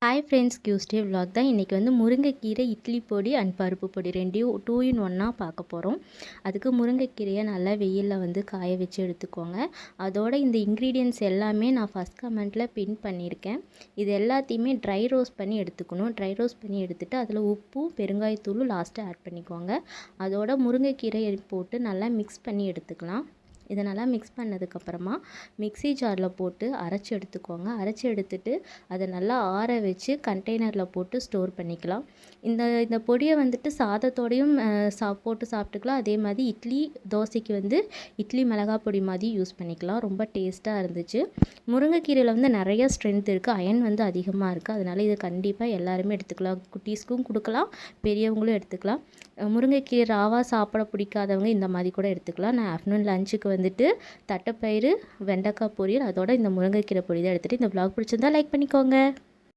Hi friends, Tuesday vlog தான். இன்றைக்கி வந்து முருங்கைக்கீரை இட்லி பொடி அண்ட் பருப்பு பொடி ரெண்டையும் 2 in 1 பார்க்க போகிறோம். அதுக்கு முருங்கைக்கீரையை நல்லா வெயிலில் வந்து காய வச்சு எடுத்துக்கோங்க. அதோட இந்த இன்க்ரீடியன்ட்ஸ் எல்லாமே நான் ஃபஸ்ட் கமெண்ட்டில் பின் பண்ணியிருக்கேன். இது எல்லாத்தையுமே ட்ரை ரோஸ்ட் பண்ணி எடுத்துக்கணும். ட்ரை ரோஸ்ட் பண்ணி எடுத்துகிட்டு அதில் உப்பும் பெருங்காயத்தூளும் லாஸ்ட்டாக ஆட் பண்ணிக்கோங்க. அதோட முருங்கைக்கீரையை போட்டு நல்லா மிக்ஸ் பண்ணி எடுத்துக்கலாம். இதை நல்லா மிக்ஸ் பண்ணதுக்கப்புறமா மிக்ஸி ஜாரில் போட்டு அரைச்சி எடுத்துக்கோங்க. அரைச்சி எடுத்துட்டு அதை நல்லா ஆற வச்சு கண்டெய்னரில் போட்டு ஸ்டோர் பண்ணிக்கலாம். இந்த பொடியை வந்துட்டு சாதத்தோடையும் போட்டு சாப்பிட்டுக்கலாம். அதே மாதிரி இட்லி தோசைக்கு வந்து இட்லி மிளகா பொடி மாதிரி யூஸ் பண்ணிக்கலாம். ரொம்ப டேஸ்ட்டாக இருந்துச்சு. முருங்கைக்கீரையில் வந்து நிறைய ஸ்ட்ரென்த் இருக்குது. அயன் வந்து அதிகமாக இருக்குது. அதனால் இது கண்டிப்பாக எல்லாருமே எடுத்துக்கலாம். குட்டீஸ்க்கும் கொடுக்கலாம், பெரியவங்களும் எடுத்துக்கலாம். முருங்கைக்கீரை ராவாக சாப்பிட பிடிக்காதவங்க இந்த மாதிரி கூட எடுத்துக்கலாம். நான் ஆஃப்டர்நூன் லஞ்சுக்கு வந்துட்டு தட்டைப்பயிறு வெண்டைக்காய் பொரியல் அதோட இந்த முருங்கைக்கீரை பொடி தான் எடுத்துகிட்டு. இந்த vlog பிடிச்சிருந்தா லைக் பண்ணிக்கோங்க.